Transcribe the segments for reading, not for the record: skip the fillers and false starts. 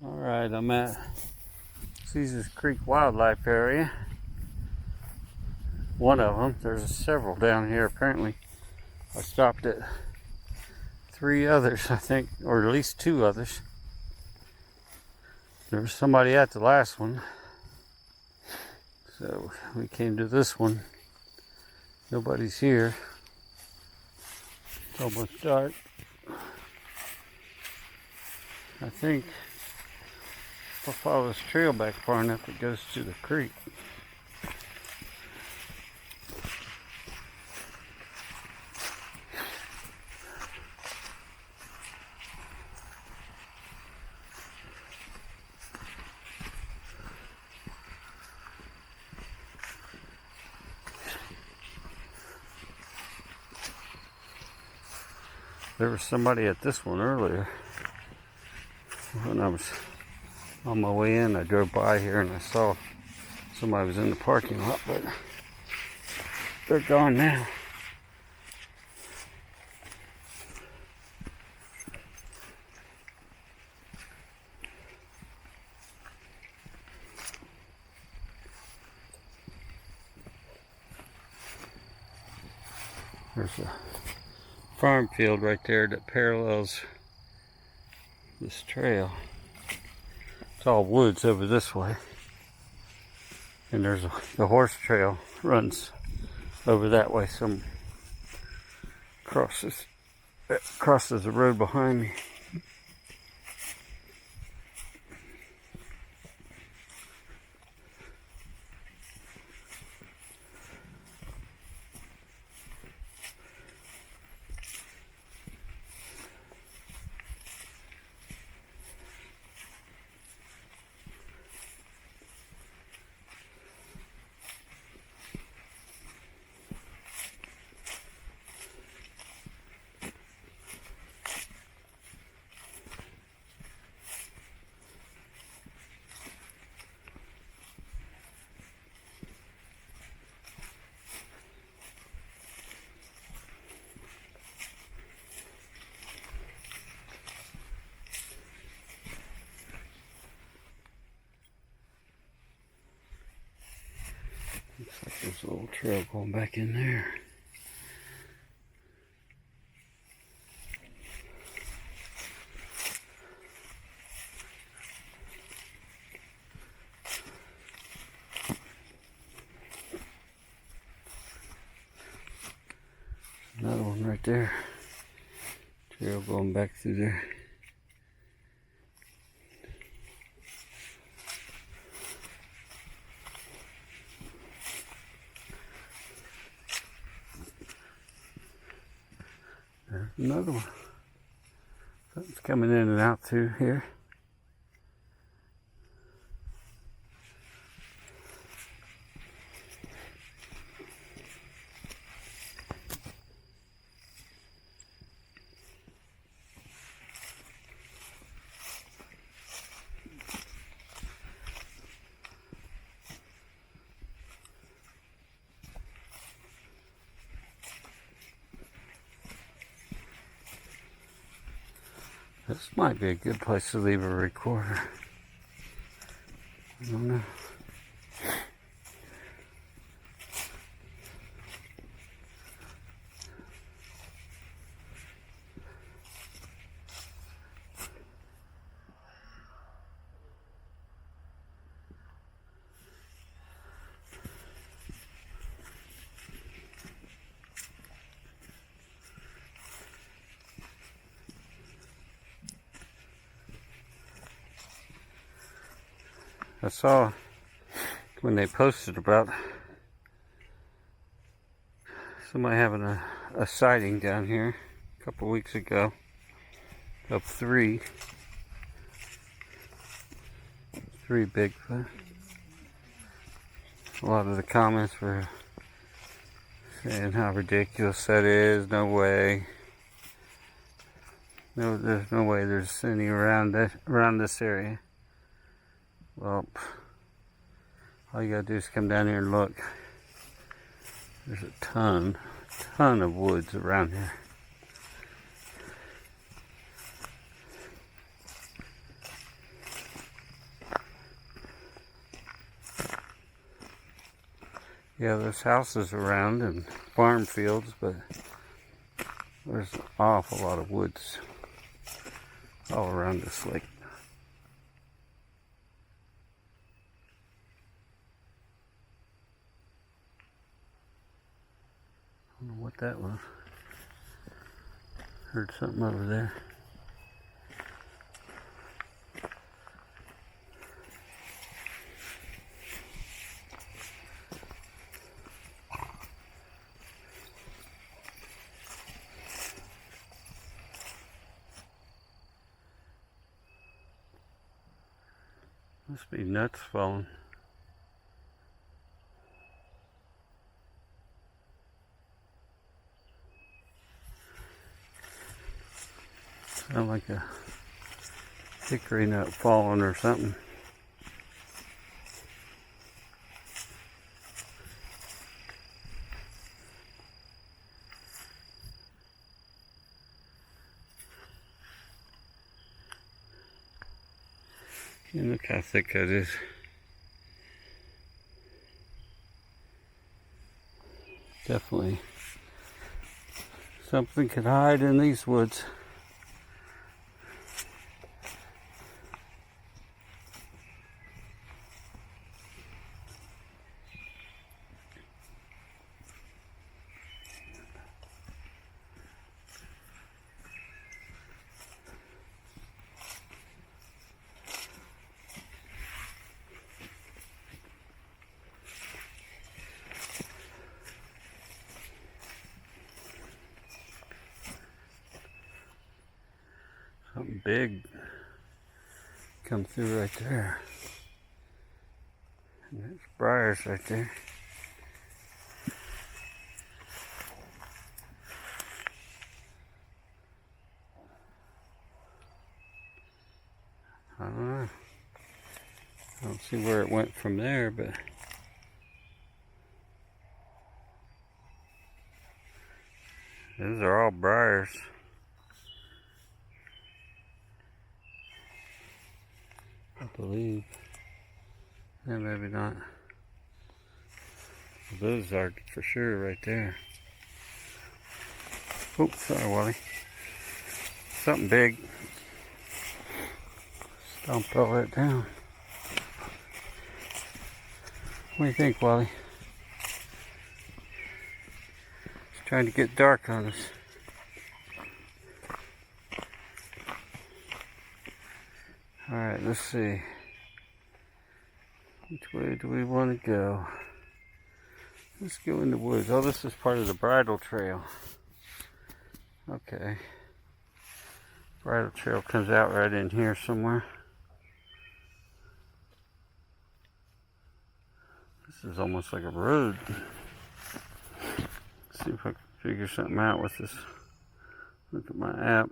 Alright, I'm at Caesars Creek Wildlife Area. One of them. There's several down here apparently. I stopped at 3 others, I think, or at least 2 others. There was somebody at the last one. So we came to this one. Nobody's here. It's almost dark. I think if I follow this trail back far enough, it goes to the creek. There was somebody at this one earlier. When I was on my way in, I drove by here and I saw somebody was in the parking lot, but they're gone now. There's a farm field right there that parallels this trail. It's all woods over this way. And there's the horse trail runs over that way. Some crosses the road behind me. Looks like there's a little trail going back in there. Another one right there. Trail going back through there. There's another one. Something's coming in and out through here. This might be a good place to leave a recorder. I don't know. I saw when they posted about somebody having a sighting down here a couple weeks ago of three Bigfoot. A lot of the comments were saying how ridiculous that is. No way. No, there's no way there's any around this area. Well, all you gotta do is come down here and look. There's a ton of woods around here. Yeah, there's houses around and farm fields, but there's an awful lot of woods all around this lake. I don't know what that was. Heard something over there. Must be nuts falling. Sound like a hickory nut falling or something. And look how thick that is. Definitely something could hide in these woods. Something big come through right there. And there's briars right there. I don't know. I don't see where it went from there, but those are all briars. I believe. Yeah, maybe not. Those are for sure right there. Oops, sorry, Wally. Something big. Stomped all that down. What do you think, Wally? It's trying to get dark on us. Alright, let's see. Which way do we want to go? Let's go in the woods. Oh, this is part of the bridle trail. Okay. Bridle trail comes out right in here somewhere. This is almost like a road. Let's see if I can figure something out with this. Look at my app.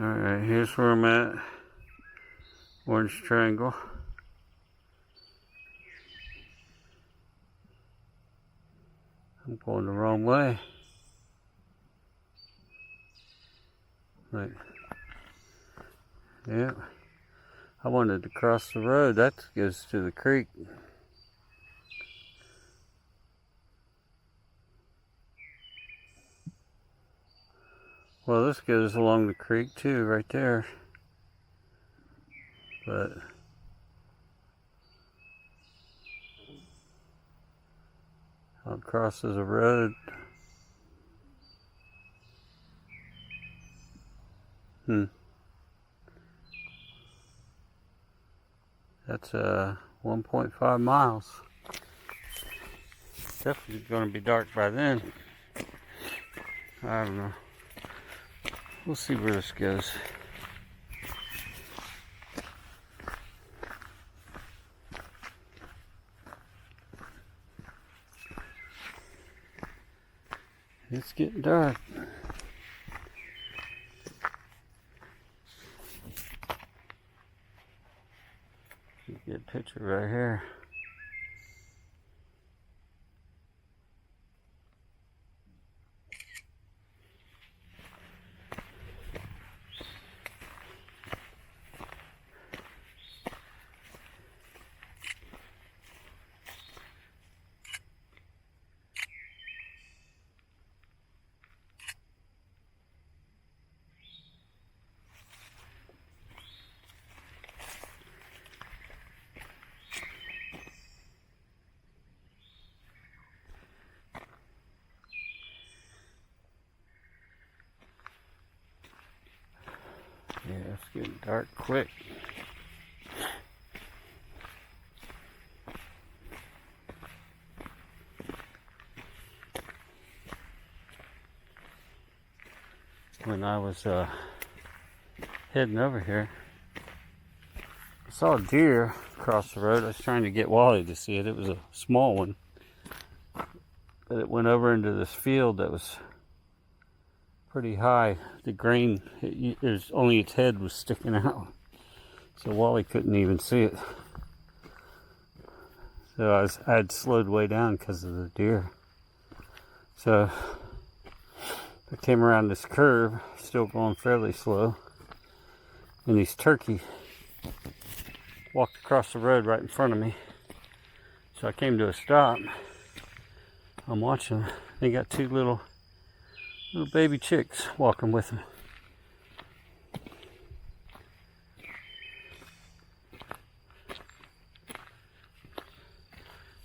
Alright, here's where I'm at. Orange triangle. I'm going the wrong way. Right. Yeah. I wanted to cross the road. That goes to the creek. Well, this goes along the creek too, right there. But it crosses a road. That's 1.5 miles. Definitely going to be dark by then. I don't know. We'll see where this goes. It's getting dark. Get a picture right here. It's getting dark quick. When I was heading over here, I saw a deer across the road. I was trying to get Wally to see it. It was a small one. But it went over into this field that was pretty high. The grain, only its head was sticking out. So Wally couldn't even see it. So I had slowed way down because of the deer. So I came around this curve, still going fairly slow. And these turkey walked across the road right in front of me. So I came to a stop. I'm watching them. They got two little baby chicks walking with them.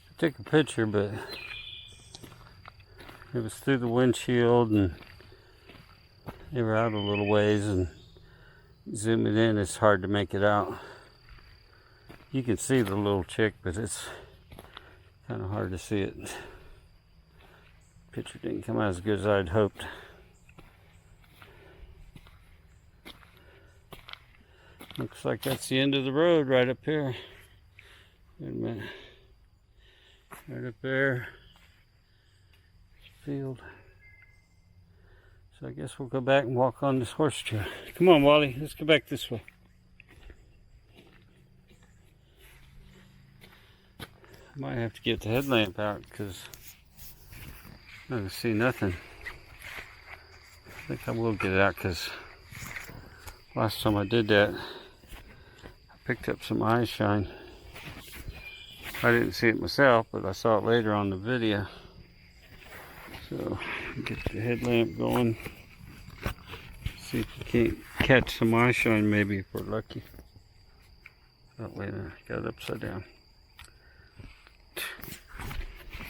I took a picture, but it was through the windshield and they were out a little ways, and zooming in it's hard to make it out. You can see the little chick, but it's kind of hard to see it. Picture didn't come out as good as I'd hoped. Looks like that's the end of the road right up here. Wait a minute. Right up there. Field. So I guess we'll go back and walk on this horse trail. Come on, Wally. Let's go back this way. I might have to get the headlamp out because I don't see nothing. I think I will get it out because last time I did that, I picked up some eye shine. I didn't see it myself, but I saw it later on the video. So, get the headlamp going. See if we can't catch some eye shine maybe if we're lucky. Oh, wait a minute, I got it upside down.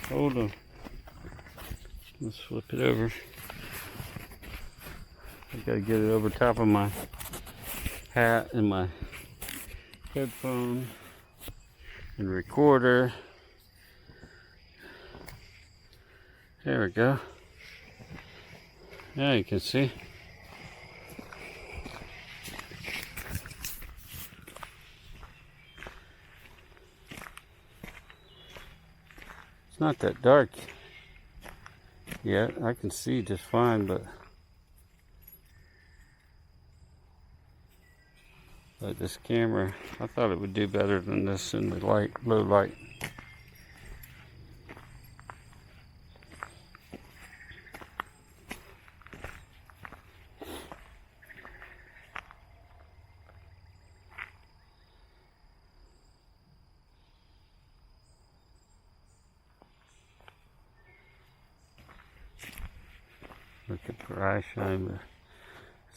Hold on. Let's flip it over. I gotta get it over top of my hat and my headphone and recorder. There we go. Now you can see. It's not that dark yet. I can see just fine, but this camera, I thought it would do better than this in the light, low light. Looking for eye shine, but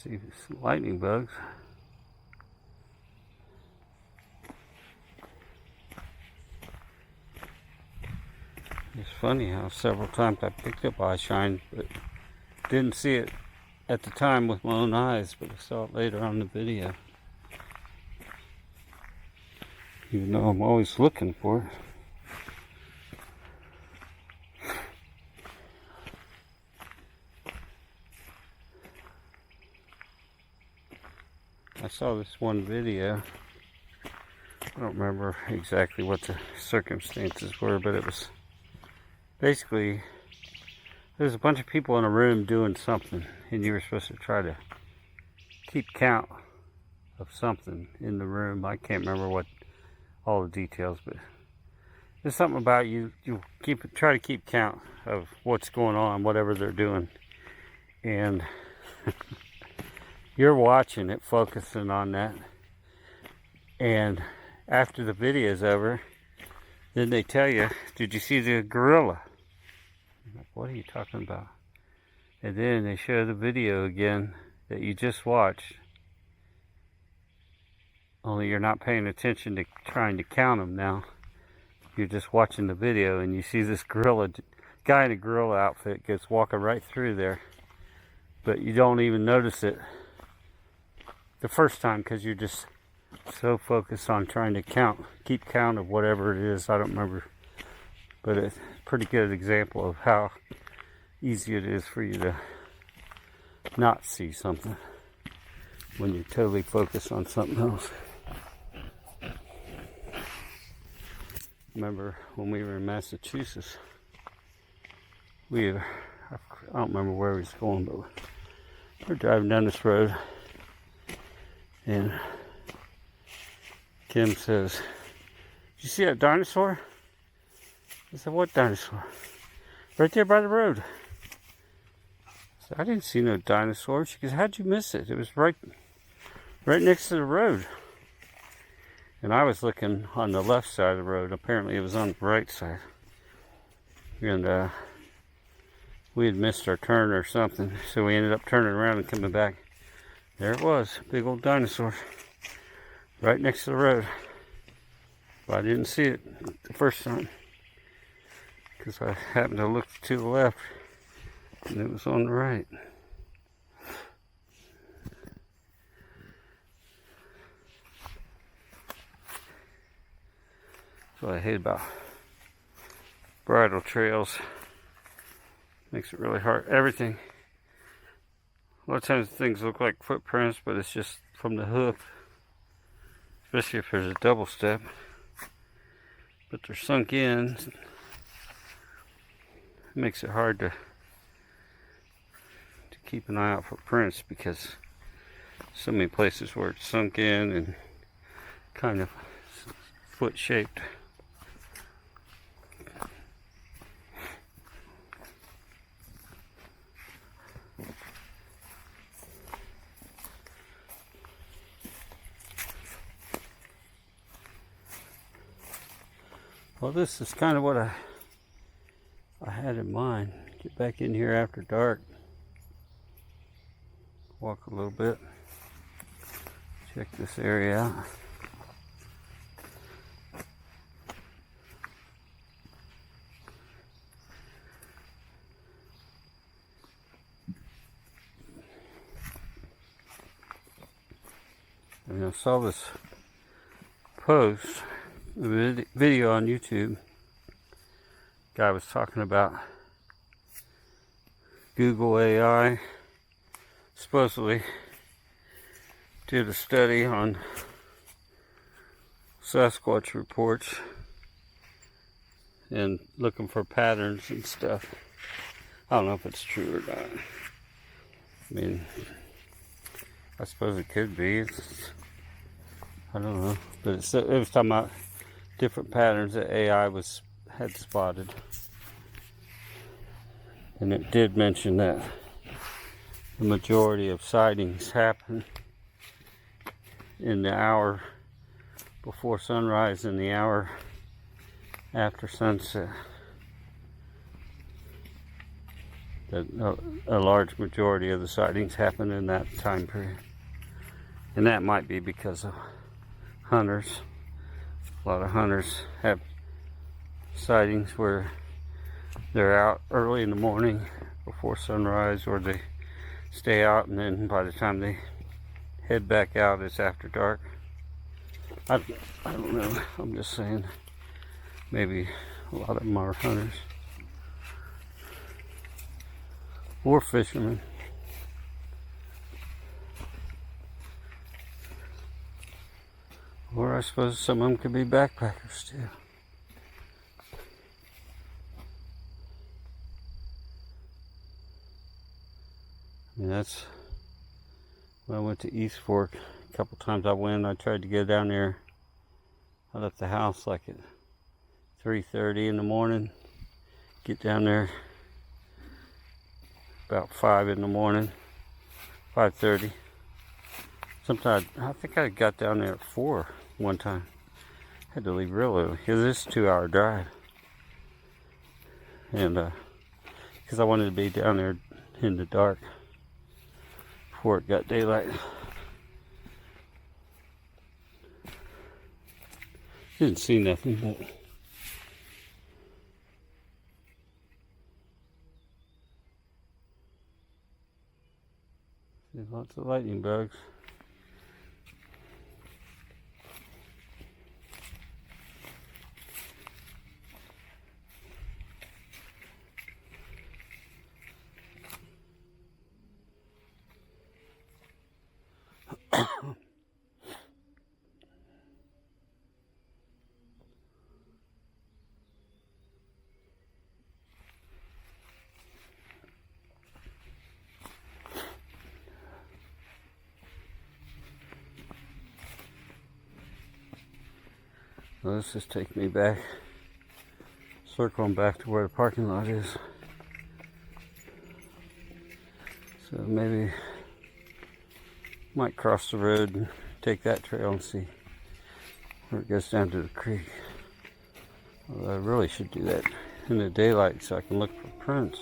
see some lightning bugs. It's funny how several times I picked up eye shine, but didn't see it at the time with my own eyes, but I saw it later on the video. Even though I'm always looking for it. I saw this one video. I don't remember exactly what the circumstances were, but it was basically there's a bunch of people in a room doing something, and you were supposed to try to keep count of something in the room. I can't remember what all the details, but there's something about you try to keep count of what's going on, whatever they're doing, and you're watching it, focusing on that, and after the video is over, then they tell you, did you see the gorilla? I'm like, what are you talking about? And then they show the video again that you just watched, only you're not paying attention to trying to count them now. You're just watching the video and you see this gorilla, guy in a gorilla outfit gets walking right through there, but you don't even notice it the first time, because you're just so focused on trying to keep count of whatever it is. I don't remember, but it's a pretty good example of how easy it is for you to not see something when you're totally focused on something else. Remember when we were in Massachusetts, I don't remember where we was going, but we're driving down this road, and Kim says, "Did you see that dinosaur?" I said, "What dinosaur?" "Right there by the road." I said, "I didn't see no dinosaur." She goes, "How'd you miss it? It was right next to the road." And I was looking on the left side of the road. Apparently it was on the right side. And we had missed our turn or something. So we ended up turning around and coming back. There it was. Big old dinosaur. Right next to the road. But I didn't see it the first time. Because I happened to look to the left. And it was on the right. That's what I hate about bridle trails. Makes it really hard. Everything. A lot of times things look like footprints, but it's just from the hoof. Especially if there's a double step. But they're sunk in. It makes it hard to keep an eye out for prints, because so many places where it's sunk in and kind of foot shaped. Well, this is kind of what I had in mind. Get back in here after dark. Walk a little bit. Check this area out. And I saw this post, a video on YouTube. Guy was talking about Google AI supposedly did a study on Sasquatch reports and looking for patterns and stuff. I don't know if it's true or not. I mean, I suppose it could be. I don't know. But it was talking about different patterns that AI had spotted. And it did mention that the majority of sightings happen in the hour before sunrise and the hour after sunset. That a large majority of the sightings happen in that time period. And that might be because of hunters. A lot of hunters have sightings where they're out early in the morning before sunrise, or they stay out and then by the time they head back out it's after dark. I don't know. I'm just saying maybe a lot of them are hunters or fishermen. Or I suppose some of them could be backpackers too. I mean, that's when I went to East Fork. A couple times I tried to get down there. I left the house like at 3:30 in the morning. Get down there about 5 in the morning, 5:30. Sometimes, I think I got down there at 4 one time. Had to leave real early, because it's a 2-hour drive. And, because I wanted to be down there in the dark before it got daylight. Didn't see nothing, but see lots of lightning bugs. So let's just take me back, circling back to where the parking lot is. So maybe might cross the road and take that trail and see where it goes down to the creek. Well, I really should do that in the daylight so I can look for prints.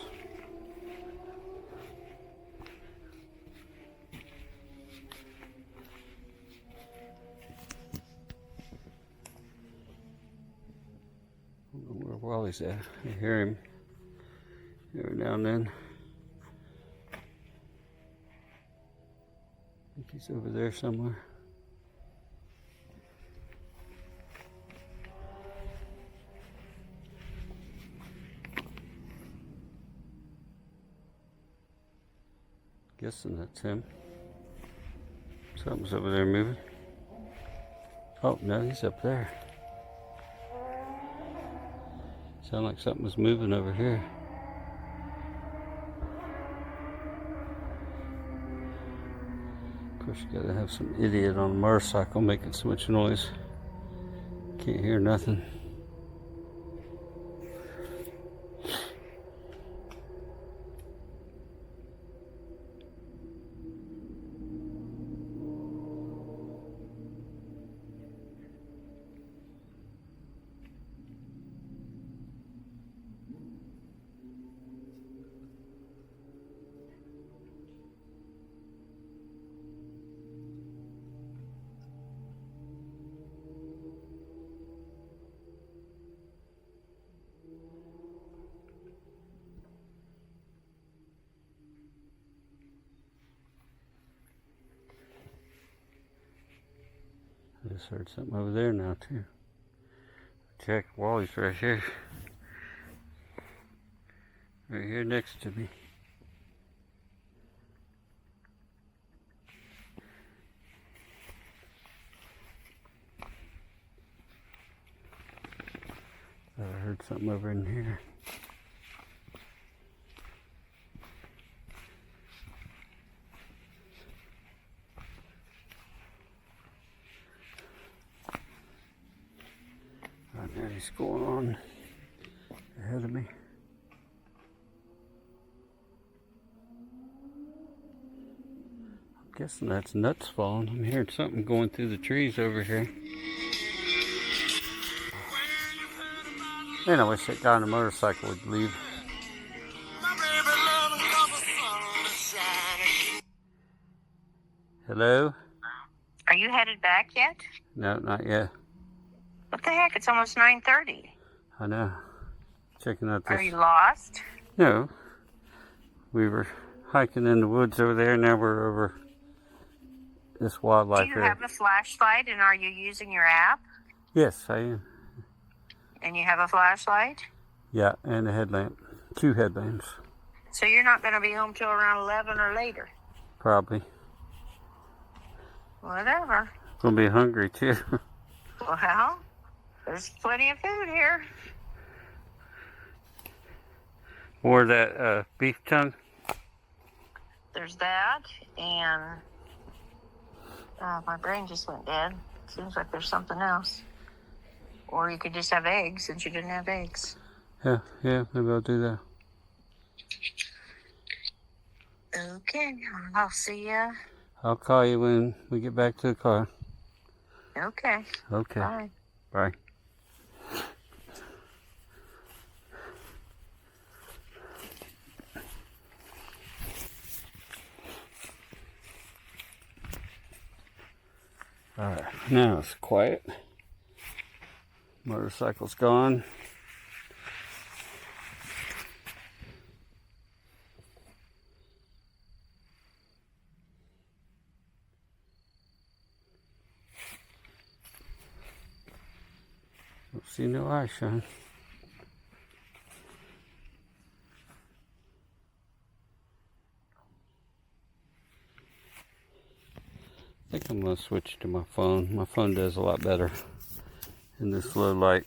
I don't know where Wally's at. I hear him every now and then. I think he's over there somewhere. Guessing that's him. Something's over there moving. Oh, no, he's up there. Sound like something was moving over here. Of course, you gotta have some idiot on a motorcycle making so much noise. Can't hear nothing. I just heard something over there now too. Check, Wally's right here. Right here next to me. I heard something over in here. There he's going on ahead of me. I'm guessing that's nuts falling. I'm hearing something going through the trees over here. Man, I wish that guy on the motorcycle would leave. Hello? Are you headed back yet? No, not yet. What the heck? It's almost 9:30. I know. Checking out this. Are you lost? No. We were hiking in the woods over there. Now we're over this wildlife Do you area. have a flashlight, and are you using your app? Yes, I am. And you have a flashlight? Yeah, and a headlamp. 2 headlamps. So you're not going to be home till around 11 or later? Probably. Whatever. Gonna be hungry too. Well, there's plenty of food here. Or that beef tongue. There's that, and my brain just went dead. Seems like there's something else. Or you could just have eggs since you didn't have eggs. Yeah, maybe I'll do that. Okay, I'll see ya. I'll call you when we get back to the car. Okay. Okay. Bye. Bye. Alright, now it's quiet. Motorcycle's gone. Don't see no eye shine. I think I'm going to switch to my phone. My phone does a lot better in this low light.